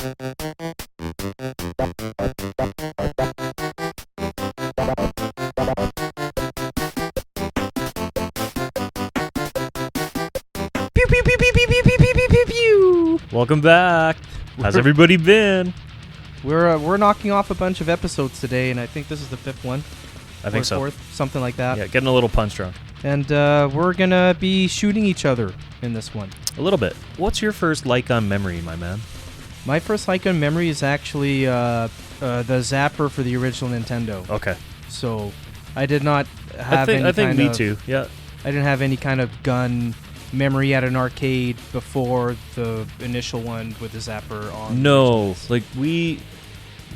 Pew, pew, pew, pew, pew, pew, pew, pew, pew, pew, pew. Welcome back. How's everybody been? We're knocking off a bunch of episodes today, and I think this is the fifth one. I think so. Fourth, something like that. Yeah, getting a little punch drunk. And we're gonna be shooting each other in this one. A little bit. What's your first Lycon memory, my man? My first Lycon memory is actually the Zapper for the original Nintendo. Okay. So I did not have I think me too. Yeah. I didn't have any kind of gun memory at an arcade before the initial one with the Zapper on. No, like we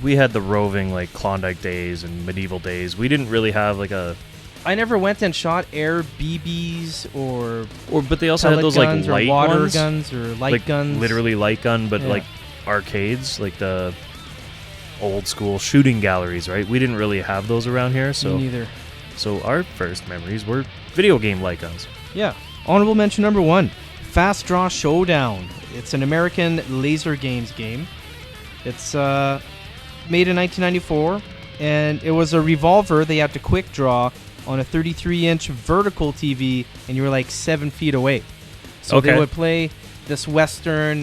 had the roving like Klondike days and medieval days. We didn't really have like a. I never went and shot air BBs or but they also had those like light or water ones, guns or light like guns. Literally light gun, but Yeah. like arcades, like the old school shooting galleries, right? We didn't really have those around here, so Me neither. So our first memories were video game Lycons. Yeah. Honorable mention number 1, Fast Draw Showdown. It's an American laser games game. It's made in 1994, and it was a revolver that you had to quick draw on a 33-inch vertical TV, and you were like 7 feet away. So Okay. they would play this Western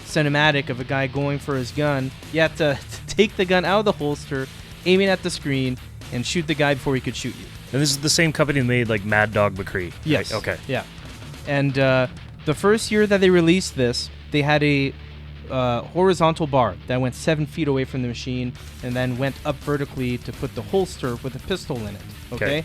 cinematic of a guy going for his gun. You had to take the gun out of the holster, aim it at the screen, and shoot the guy before he could shoot you. And this is the same company that made like Mad Dog McCree. Yes. Right? Okay. Yeah. And the first year that they released this, they had a horizontal bar that went 7 feet away from the machine and then went up vertically to put the holster with a pistol in it. Okay?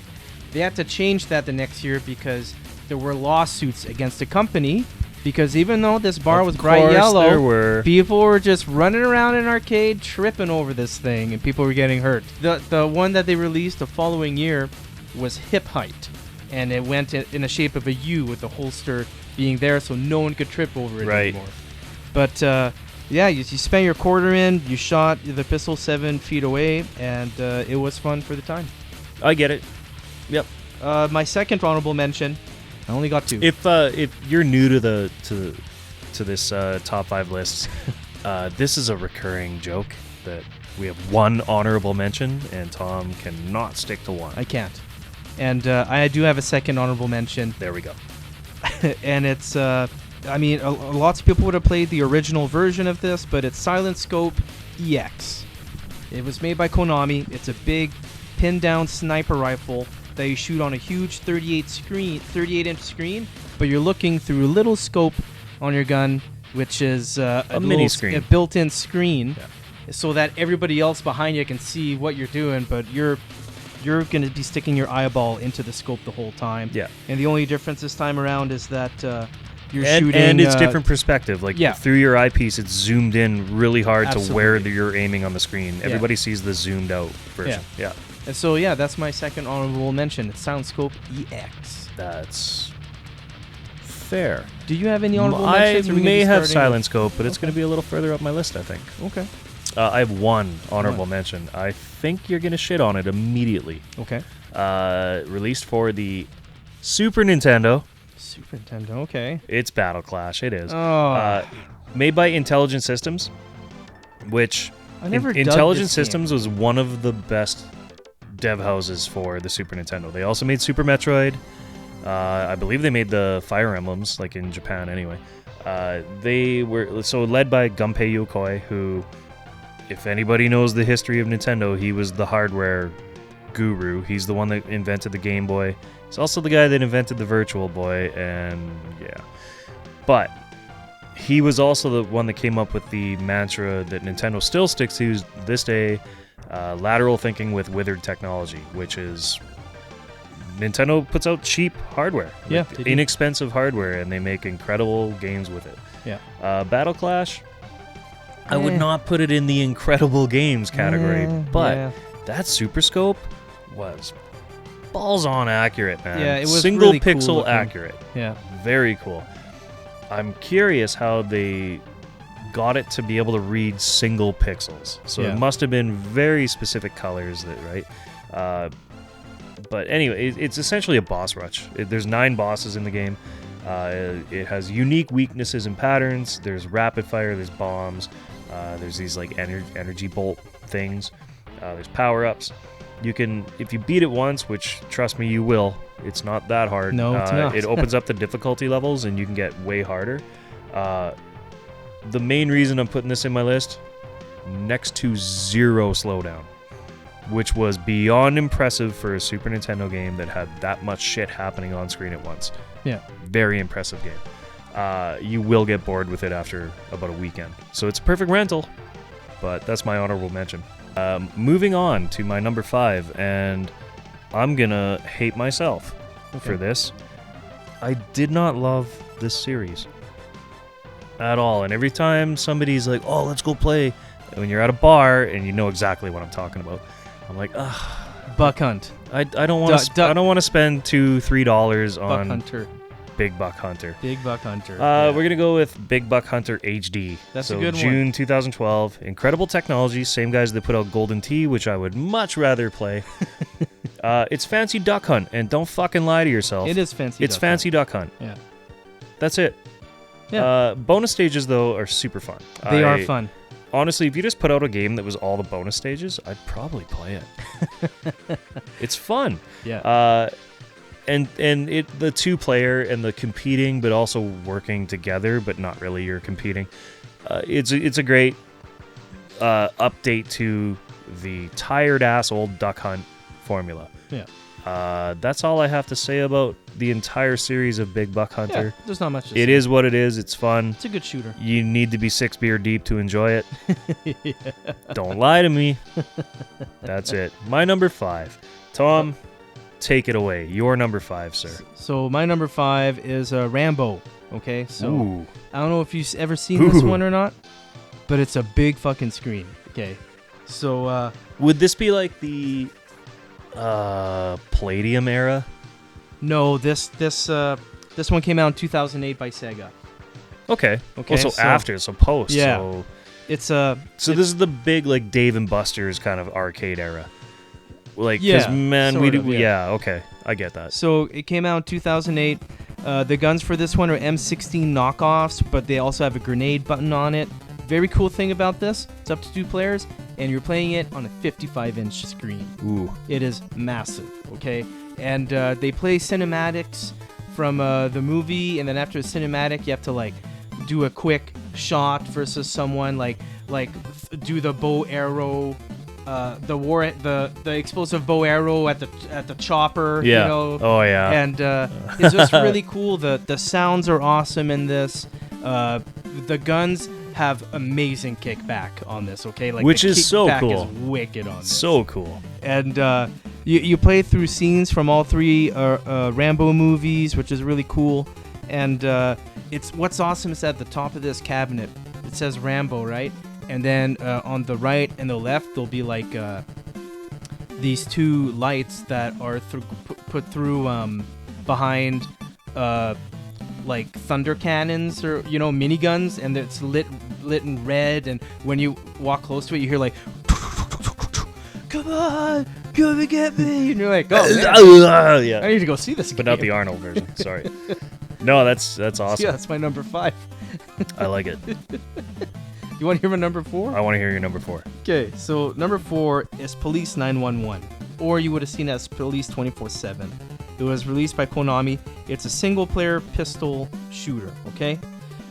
They had to change that the next year because there were lawsuits against the company, because even though this bar was bright There yellow, were. people were just running around in an arcade tripping over this thing, and people were getting hurt. The one that they released the following year was hip height, and it went in the shape of a U with the holster being there so no one could trip over it Right. anymore. But yeah, you spent your quarter in, you shot the pistol 7 feet away, and it was fun for the time. I get it. Yep. My second honorable mention, I only got 2. If you're new to this top 5 list, this is a recurring joke that we have one honorable mention, and Tom cannot stick to one. I can't. And I do have a second honorable mention. There we go. And it's, I mean, lots of people would have played the original version of this, but it's Silent Scope EX. It was made by Konami. It's a big pin-down sniper rifle that you shoot on a huge 38-inch screen, but you're looking through a little scope on your gun, which is a mini screen, a built-in screen, so that everybody else behind you can see what you're doing, but you're going to be sticking your eyeball into the scope the whole time. Yeah. And the only difference this time around is that you're and, shooting... And it's different perspective. Like, yeah. through your eyepiece, it's zoomed in really hard Absolutely. to where you're aiming on the screen. Everybody sees the zoomed out version. Yeah. And so, yeah, that's my second honorable mention. It's Silent Scope EX. That's fair. Do you have any honorable mentions? I may have Silent Scope, but it's going to be a little further up my list, I think. Okay. I have one honorable mention. I think you're going to shit on it immediately. Okay. Released for the Super Nintendo. Super Nintendo, okay. It's Battle Clash. It is. Oh. Made by Intelligent Systems, which I never dug Intelligent this Systems game. was one of the best dev houses for the Super Nintendo. They also made Super Metroid. I believe they made the Fire Emblems, like in Japan anyway. They were so led by Gunpei Yokoi, who, if anybody knows the history of Nintendo, he was the hardware guru. He's the one that invented the Game Boy. He's also the guy that invented the Virtual Boy, and yeah. But he was also the one that came up with the mantra that Nintendo still sticks to this day, lateral thinking with withered technology, which is Nintendo puts out cheap hardware, Yeah, like they do. inexpensive hardware, and they make incredible games with it. Yeah. Battle Clash, I would not put it in the incredible games category, but that Super Scope was balls on accurate, man. Yeah, it was single really cool pixel looking. accurate. Yeah. Very cool. I'm curious how they got it to be able to read single pixels. So Yeah. it must have been very specific colors, that right? But anyway, it's essentially a boss rush. There's 9 bosses in the game. It has unique weaknesses and patterns. There's rapid fire, there's bombs, there's these like energy bolt things, there's power-ups. You can, if you beat it once, which trust me you will, it's not that hard. No, it's not. It opens up the difficulty levels and you can get way harder. The main reason I'm putting this in my list, next to zero slowdown, which was beyond impressive for a Super Nintendo game that had that much shit happening on screen at once. Yeah. Very impressive game. You will get bored with it after about a weekend. So it's a perfect rental, but that's my honorable mention. Moving on to my number 5, and I'm gonna hate myself for this. I did not love this series at all, and every time somebody's like, "Oh, let's go play," when you're at a bar and you know exactly what I'm talking about, I'm like, "Ugh, Buck Hunt. I don't want to. I don't want to spend $2-3 on Buck Hunter. Big Buck Hunter." Big Buck Hunter. We're gonna go with Big Buck Hunter HD. That's so a good one. June 2012. Incredible technology. Same guys that put out Golden Tee, which I would much rather play. It's fancy duck hunt, and don't fucking lie to yourself. It is fancy. It's fancy duck hunt. Yeah. That's it. Yeah. Bonus stages though are super fun. They are fun. Honestly, if you just put out a game that was all the bonus stages, I'd probably play it. It's fun. Yeah. And it the 2-player and the competing, but also working together, but not really you're competing. It's a great update to the tired ass old duck hunt formula. Yeah. That's all I have to say about the entire series of Big Buck Hunter. Yeah, there's not much to say. It is what it is. It's fun. It's a good shooter. You need to be 6 beer deep to enjoy it. Yeah. Don't lie to me. That's it. My number 5. Tom, take it away. Your number 5, sir. So my number 5 is Rambo. Okay, so Ooh. I don't know if you've ever seen this one or not, but it's a big fucking screen. Okay, so Would this be like the Palladium era? no, this one came out in 2008 by Sega. Okay. Okay, Also so- after, so post. Yeah. So, It's this is the big like Dave and Buster's kind of arcade era. Like, Yeah, because man, sort we do. of, yeah. Yeah. Okay, I get that. So it came out in 2008. The guns for this one are M16 knockoffs, but they also have a grenade button on it. Very cool thing about this, it's up to 2 players, and you're playing it on a 55-inch screen. Ooh. It is massive, okay? And they play cinematics from the movie, and then after the cinematic, you have to like do a quick shot versus someone, like do the bow arrow. The explosive bow arrow at the chopper, Yeah. you know. Oh yeah. And it's just really cool. The sounds are awesome in this. The guns have amazing kickback on this. Okay, like Which the is so kickback cool. Is wicked on this. So cool. And you play through scenes from all 3 Rambo movies, which is really cool. And it's what's awesome is at the top of this cabinet it says Rambo, right? And then on the right and the left, there'll be like these 2 lights that are put through behind like thunder cannons or miniguns, and it's lit in red. And when you walk close to it, you hear like, "Come on, come and get me!" And you're like, "Oh man, yeah. I need to go see this." But not the Arnold version. Sorry. No, that's awesome. Yeah, that's my number 5. I like it. You want to hear my number 4? I want to hear your number 4. Okay, so number 4 is Police 911, or you would have seen it as Police 24/7. It was released by Konami. It's a single-player pistol shooter, okay?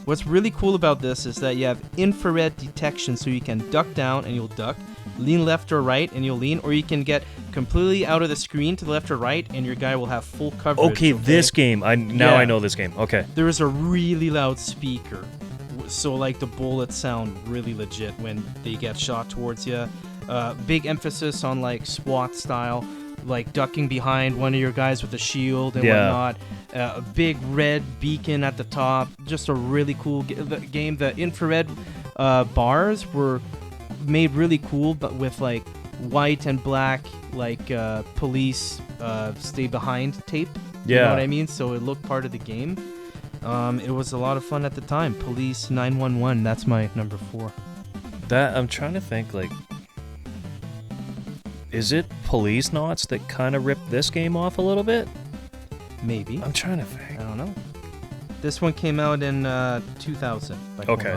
What's really cool about this is that you have infrared detection, so you can duck down and you'll duck, lean left or right and you'll lean, or you can get completely out of the screen to the left or right and your guy will have full coverage. Okay, this game. I know this game. Okay. There is a really loud speaker, so like the bullets sound really legit when they get shot towards you. Big emphasis on like SWAT style, like ducking behind one of your guys with a shield and whatnot. A big red beacon at the top. Just a really cool game. The infrared bars were made really cool, but with like white and black like police stay behind tape. You know what I mean? So it looked part of the game. It was a lot of fun at the time. Police 911. That's my number 4. That I'm trying to think, like, is it Police Knots that kind of ripped this game off a little bit? Maybe. I'm trying to think. I don't know. This one came out in 2000 by Okay.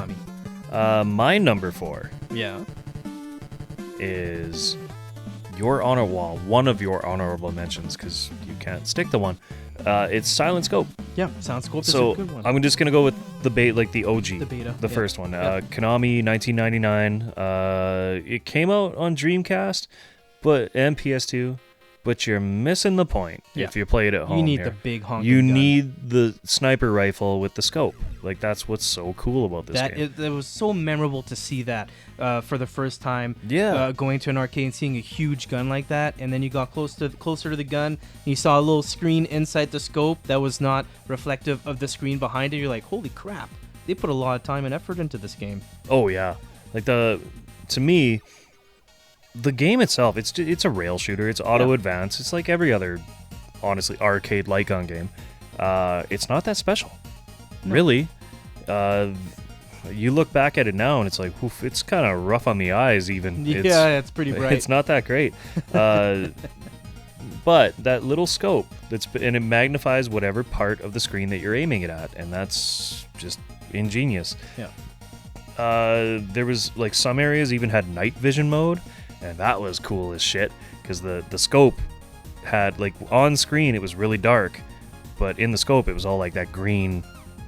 Konami. My number 4 Yeah. is one of your honorable mentions, because you can't stick to one. It's Silent Scope. Yeah, Sound Scope is So a good one. I'm just gonna go with the OG, The beta. the first one. Konami, 1999. It came out on Dreamcast, and PS2. But you're missing the point if you play it at home. You need here. the big honking You gun. need the sniper rifle with the scope. Like, that's what's so cool about this game. It was so memorable to see that for the first time. Yeah. Going to an arcade and seeing a huge gun like that, and then you got closer to the gun, and you saw a little screen inside the scope that was not reflective of the screen behind it. You're like, holy crap! They put a lot of time and effort into this game. Oh yeah, like to me, the game itself, it's a rail shooter. It's auto advance. It's like every other, honestly, arcade Lycon game. It's not that special, really. You look back at it now and it's like, oof, it's kind of rough on the eyes. Even It's pretty bright. It's not that great. But that little scope and it magnifies whatever part of the screen that you're aiming it at, and that's just ingenious. Yeah. There was like some areas even had night vision mode, and that was cool as shit because the scope had, like, on screen it was really dark, but in the scope it was all like that green,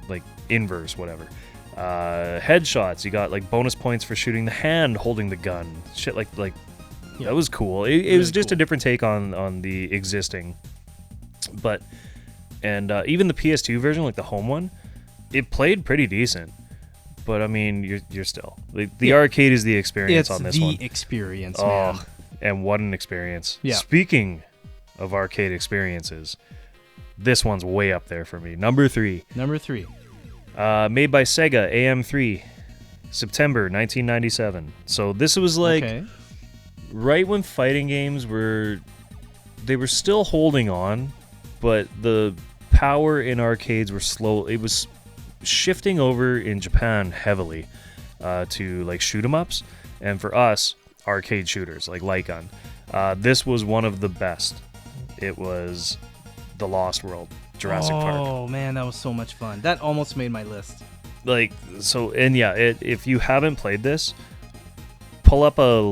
like inverse whatever. Headshots, you got like bonus points for shooting the hand holding the gun, shit like that was cool. It Really was just cool. a different take on the existing, but even the PS2 version, like the home one, it played pretty decent. But I mean, you're still the arcade is the experience It's on this the one. experience, man. And what an experience! Yeah. Speaking of arcade experiences, this one's way up there for me. Number 3. Number 3. Made by Sega, AM3, September 1997. So this was like right when fighting games were still holding on, but the power in arcades were slow. It was shifting over in Japan heavily to like shoot 'em ups, and for us, arcade shooters like Lycon. This was one of the best. It was The Lost World, Jurassic Park. Oh man, that was so much fun. That almost made my list. Like, so, and yeah, if you haven't played this, pull up a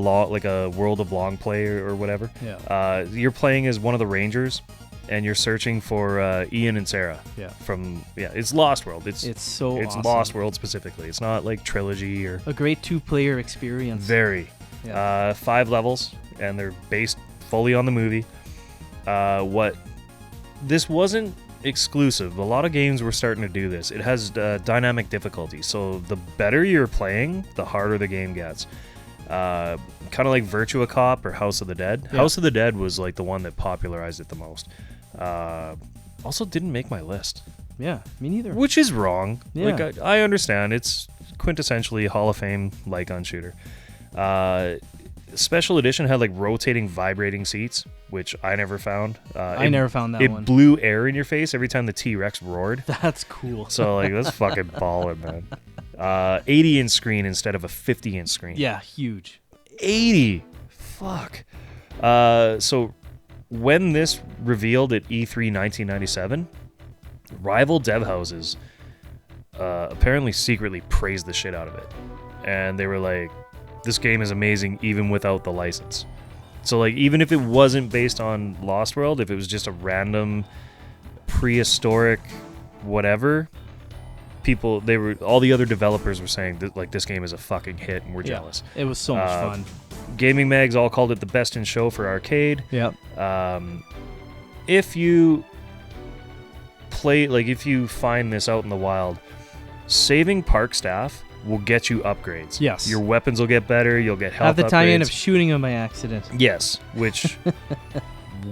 World of Long Play or whatever. Yeah. You're playing as one of the Rangers, and you're searching for Ian and Sarah. Yeah. It's Lost World. It's awesome. Lost World specifically. It's not like Trilogy or A great 2-player experience. very. Yeah. 5 levels, and they're based fully on the movie. This wasn't exclusive. A lot of games were starting to do this. It has dynamic difficulty, so the better you're playing, the harder the game gets. Kind of like Virtua Cop or House of the Dead. Yeah. House of the Dead was like the one that popularized it the most. Also didn't make my list, Yeah, me neither. which is wrong. Yeah. Like I understand it's quintessentially Hall of Fame Lycon shooter. Special edition had like rotating, vibrating seats, which I never found. I never found that it one. blew air in your face every time the T-Rex roared. That's cool. So like that's fucking ballin', man. 80-inch screen instead of a 50-inch screen. Yeah, huge. 80. Fuck. So when this revealed at E3 1997, rival dev houses apparently secretly praised the shit out of it, and they were like, this game is amazing even without the license. So like, even if it wasn't based on Lost World, if it was just a random prehistoric whatever, all the other developers were saying that like this game is a fucking hit and we're jealous. It was so much fun. Gaming mags all called it the best in show for arcade. Yep. If you find this out in the wild, saving park staff will get you upgrades. Yes. Your weapons will get better. You'll get health Have the tie-in upgrades. of shooting him by accident. Yes, which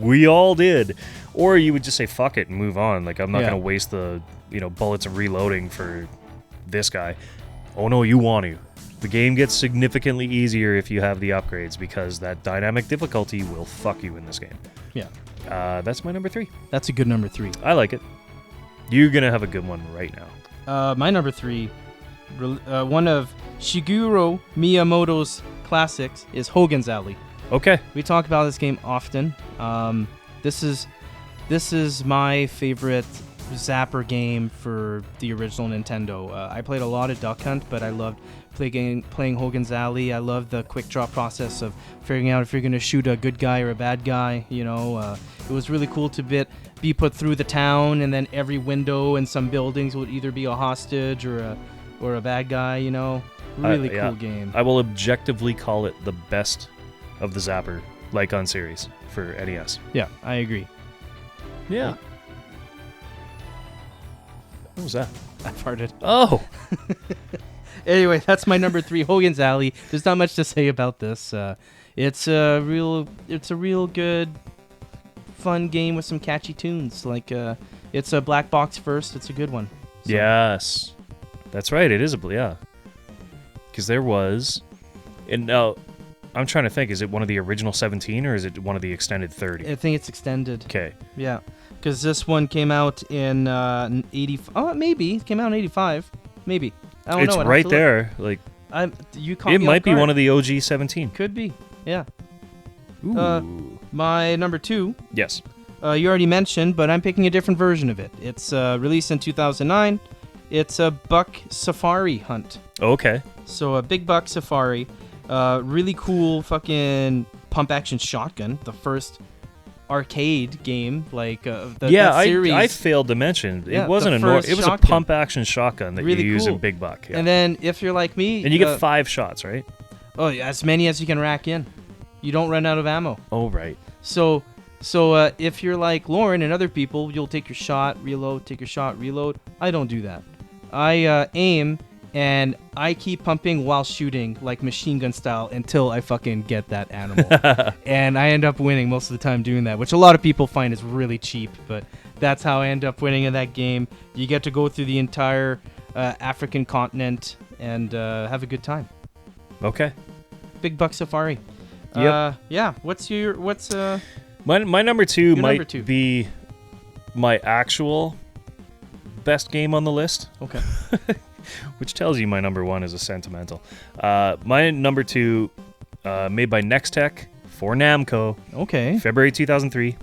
we all did. Or you would just say fuck it and move on. Like, I'm not going to waste the bullets of reloading for this guy. Oh no, you want to. The game gets significantly easier if you have the upgrades, because that dynamic difficulty will fuck you in this game. Yeah. That's my number 3. That's a good number 3. I like it. You're going to have a good one right now. My number 3, one of Shigeru Miyamoto's classics, is Hogan's Alley. Okay. We talk about this game often. This is my favorite zapper game for the original Nintendo. I played a lot of Duck Hunt, but I loved playing Hogan's Alley. I loved the quick draw process of figuring out if you're going to shoot a good guy or a bad guy. It was really cool to be put through the town, and then every window in some buildings would either be a hostage or a bad guy. Really cool game. I will objectively call it the best of the Zapper Lycon series for NES. Yeah, I agree. Yeah. What was that? I farted. Oh. Anyway, that's my number 3, Hogan's Alley. There's not much to say about this. It's a real good, fun game with some catchy tunes. It's a black box first. It's a good one. So. Yes, that's right. It is because there was, and now I'm trying to think. Is it one of the original 17 or is it one of the extended 30? I think it's extended. Okay. Yeah, because this one came out in 80. Oh, maybe it came out in 85. Maybe. I don't know. It's right there. Like you caught it me might off be guard. one of the OG 17. Could be. Yeah. Ooh. My number 2. Yes. You already mentioned, but I'm picking a different version of it. It's released in 2009. It's a Buck Safari Hunt. Okay. So a Big Buck Safari. Really cool fucking pump action shotgun. The first arcade game, that series. I failed to mention Yeah, it wasn't the it was first a shotgun. pump action shotgun that Really you use cool. in Big Buck. Yeah. And then if you're like me, and you get 5 shots, right? Oh, as many as you can rack in. You don't run out of ammo. Oh, right. So if you're like Loren and other people, you'll take your shot, reload, take your shot, reload. I don't do that. I aim and I keep pumping while shooting, like machine gun style, until I fucking get that animal. And I end up winning most of the time doing that, which a lot of people find is really cheap, but that's how I end up winning in that game. You get to go through the entire African continent and have a good time. Okay. Big Buck Safari. Yep. Yeah. What's My number 2 might number 2. be my actual best game on the list. Okay. Which tells you my number 1 is a sentimental. My number 2, made by Nextech for Namco. Okay. February 2003.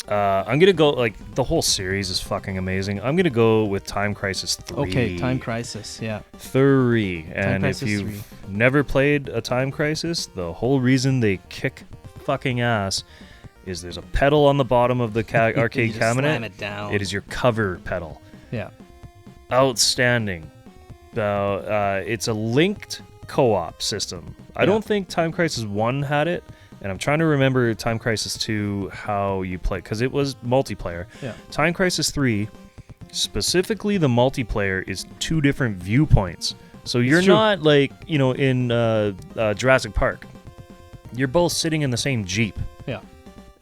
I'm gonna go, the whole series is fucking amazing. I'm gonna go with Time Crisis 3. Okay, Time Crisis, yeah. 3. And Crisis if you've 3. never played a Time Crisis, the whole reason they kick fucking ass is there's a pedal on the bottom of the arcade You just cabinet. slam it down. It is your cover pedal. Yeah. Outstanding. It's a linked co-op system. I don't think Time Crisis 1 had it, and I'm trying to remember Time Crisis 2 how you play, because it was multiplayer. Yeah. Time Crisis 3, specifically the multiplayer, is 2 different viewpoints. So you're not in Jurassic Park. You're both sitting in the same Jeep. Yeah.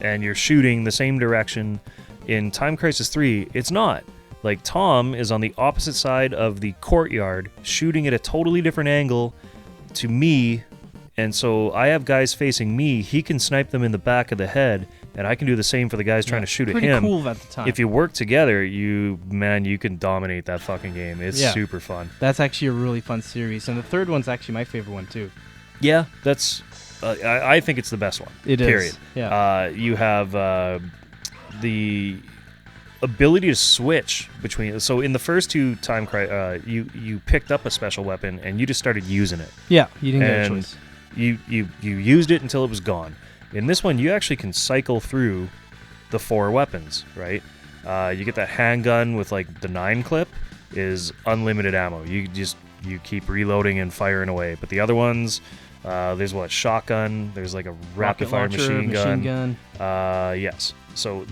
And you're shooting the same direction. In Time Crisis 3, it's not. Like, Tom is on the opposite side of the courtyard, shooting at a totally different angle to me, and so I have guys facing me. He can snipe them in the back of the head, and I can do the same for the guys trying to shoot at him. Pretty cool at the time. If you work together, you can dominate that fucking game. It's super fun. That's actually a really fun series, and the third one's actually my favorite one, too. Yeah, that's... I think it's the best one. It is. Period. Yeah. You have the ability to switch between. So in the first 2 Time Crisis, you picked up a special weapon and you just started using it. Yeah, you didn't get a choice. You used it until it was gone. In this one, you actually can cycle through the 4 weapons. Right. You get that handgun with the 9 clip is unlimited ammo. You keep reloading and firing away. But the other ones. There's shotgun. There's a rapid fire machine gun. Yes. So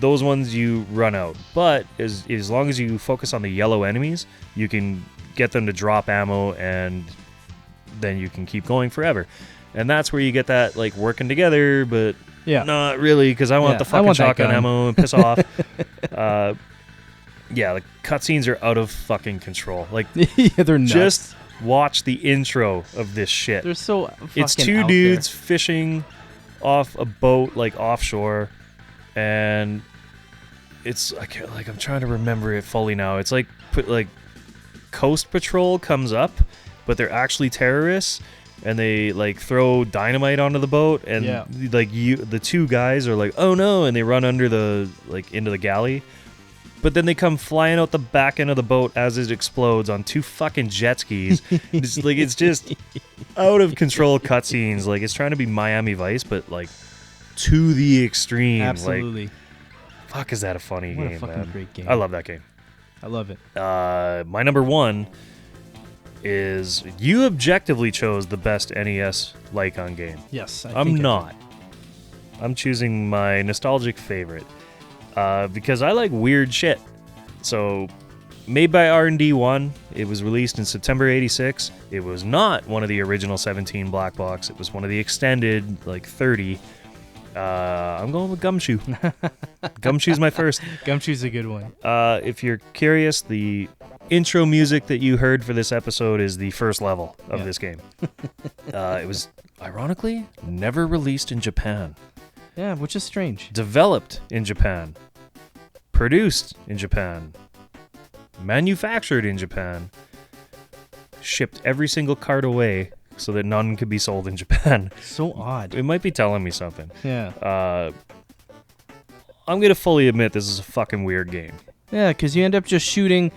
those ones you run out, but as long as you focus on the yellow enemies, you can get them to drop ammo, and then you can keep going forever. And that's where you get that working together, but not really, because I want the fucking shotgun ammo and piss off. The cutscenes are out of fucking control. Yeah, they're nuts. Just watch the intro of this shit. They're so fucking It's 2 dudes fishing off a boat offshore, and it's I'm trying to remember it fully now. It's Coast Patrol comes up, but they're actually terrorists, and they throw dynamite onto the boat, and the 2 guys are oh no, and they run under the into the galley. but then they come flying out the back end of the boat as it explodes on 2 fucking jet skis. It's just out of control cutscenes. Like, it's trying to be Miami Vice, but like to the extreme. Absolutely. Like, fuck, is that a funny What game, a fucking man. great game. I love that game. I love it. My number 1 is, you objectively chose the best NES Lycon game. Yes, I'm not. I'm choosing my nostalgic favorite because I like weird shit. So, made by R&D 1, it was released in September 86. It was not one of the original 17 black box. It was one of the extended, like 30. I'm going with Gumshoe. Gumshoe's my first. Gumshoe's a good one. If you're curious, the intro music that you heard for this episode is the first level of this game. It was, ironically, never released in Japan. Yeah, which is strange. Developed in Japan. Produced in Japan. Manufactured in Japan. Shipped every single card away so that none could be sold in Japan. So odd. It might be telling me something. Yeah. I'm going to fully admit this is a fucking weird game. Yeah, because you end up just shooting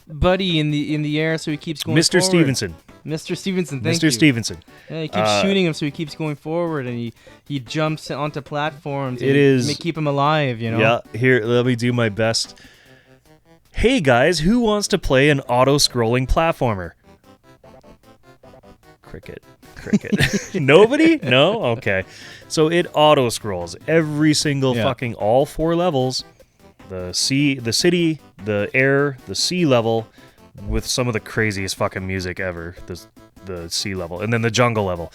Buddy in the air so he keeps going Mr. forward. Stevenson. Mr. Stevenson, thank Mr. you. Stevenson. Yeah, he keeps shooting him so he keeps going forward, and he jumps onto platforms. It and is... keep him alive, you know? Yeah, here, let me do my best. Hey guys, who wants to play an auto-scrolling platformer? Cricket. Nobody? No? Okay. So it auto-scrolls every single fucking, all 4 levels. The city, the air, the sea level, with some of the craziest fucking music ever. The sea level. And then the jungle level.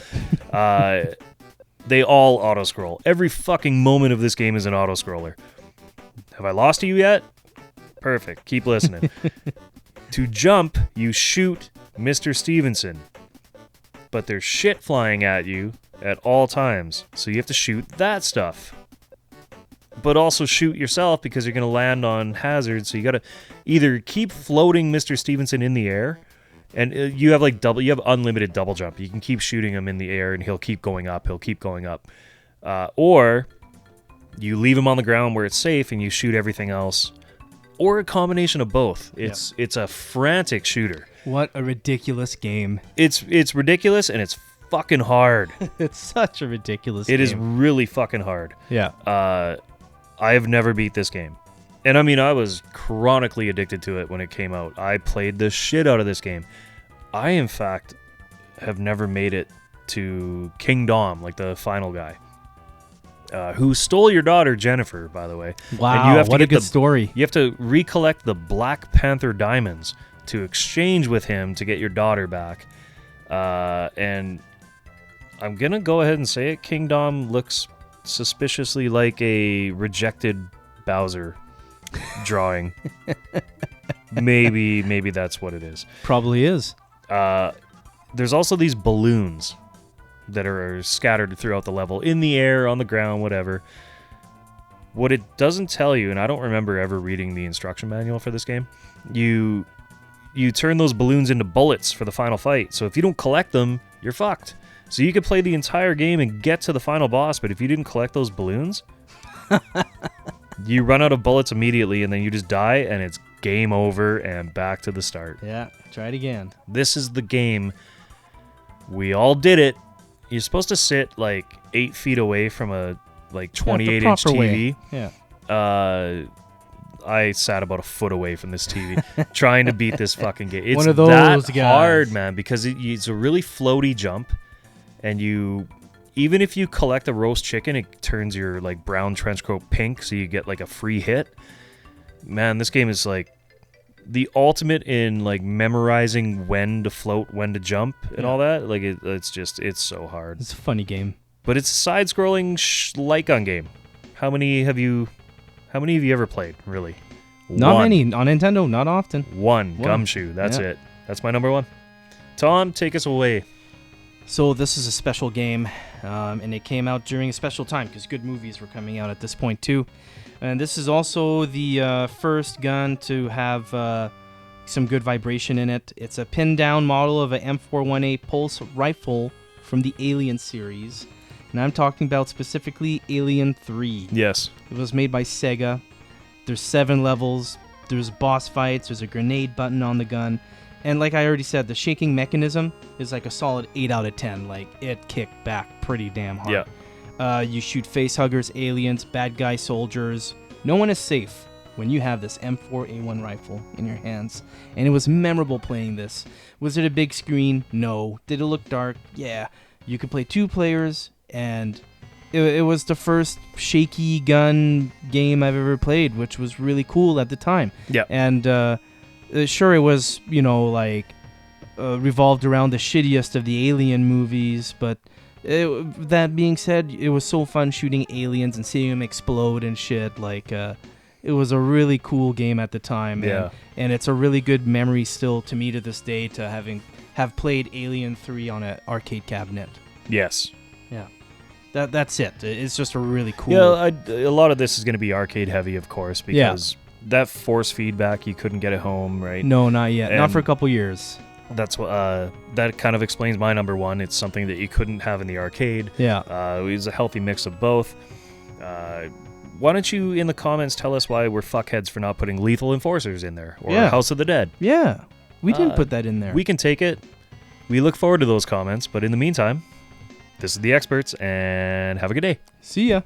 They all auto-scroll. Every fucking moment of this game is an auto-scroller. Have I lost you yet? Perfect. Keep listening. To jump, you shoot Mr. Stevenson. But there's shit flying at you at all times. So you have to shoot that stuff. But also shoot yourself because you're going to land on hazards. So you got to either keep floating Mr. Stevenson in the air, and you have you have unlimited double jump. You can keep shooting him in the air and he'll keep going up. Or you leave him on the ground where it's safe and you shoot everything else. Or a combination of both. It's a frantic shooter. What a ridiculous game. It's ridiculous and it's fucking hard. It's such a ridiculous game. It is really fucking hard. Yeah. I have never beat this game. And I mean, I was chronically addicted to it when it came out. I played the shit out of this game. I, in fact, have never made it to King Dom, like the final guy. Who stole your daughter, Jennifer, by the way. Wow, and you have to what a get good story. You have to recollect the Black Panther diamonds to exchange with him to get your daughter back. And I'm going to go ahead and say it. King Dom looks suspiciously like a rejected Bowser drawing. Maybe that's what it is. Probably is. There's also these balloons that are scattered throughout the level, in the air, on the ground, whatever. What it doesn't tell you, and I don't remember ever reading the instruction manual for this game, you turn those balloons into bullets for the final fight. So if you don't collect them, you're fucked. So you could play the entire game and get to the final boss, but if you didn't collect those balloons, you run out of bullets immediately, and then you just die, and it's game over and back to the start. Yeah, try it again. This is the game. We all did it. You're supposed to sit like 8 feet away from a 28-inch TV. Way. Yeah. I sat about a foot away from this TV trying to beat this fucking game. It's one of those that guys. hard, man, because it's a really floaty jump, and even if you collect a roast chicken, it turns your like brown trench coat pink, so you get like a free hit. Man, this game is like the ultimate in like memorizing when to float, when to jump, and all that. Like it's so hard. It's a funny game, but it's a side-scrolling Lycon game. How many have you ever played? Really? Not many on Nintendo. Not often. One. Gumshoe. That's it. That's my number 1. Tom, take us away. So this is a special game, and it came out during a special time because good movies were coming out at this point too. And this is also the first gun to have some good vibration in it. It's a pinned-down model of a M418 pulse rifle from the Alien series. And I'm talking about specifically Alien 3. Yes. It was made by Sega. There's 7 levels. There's boss fights. There's a grenade button on the gun. And like I already said, the shaking mechanism is like a solid 8 out of 10. Like, it kicked back pretty damn hard. Yeah. You shoot facehuggers, aliens, bad guy soldiers. No one is safe when you have this M4A1 rifle in your hands. And it was memorable playing this. Was it a big screen? No. Did it look dark? Yeah. You could play 2 players, and it was the first shaky gun game I've ever played, which was really cool at the time. Yeah. And sure, it was, revolved around the shittiest of the Alien movies, but that being said, it was so fun shooting aliens and seeing them explode and shit. It was a really cool game at the time. Yeah. And it's a really good memory still to me to this day to have played Alien 3 on an arcade cabinet. Yes. Yeah. That's it. It's just a really cool... Yeah, a lot of this is going to be arcade heavy, of course, because that force feedback, you couldn't get at home, right? No, not yet. Not And for a couple years. That's what that kind of explains my number one. It's something that you couldn't have in the arcade. Yeah. It was a healthy mix of both. Why don't you, in the comments, tell us why we're fuckheads for not putting Lethal Enforcers in there, or House of the Dead? Yeah. We didn't put that in there. We can take it. We look forward to those comments, but in the meantime, this is the Expurtz, and have a good day. See ya.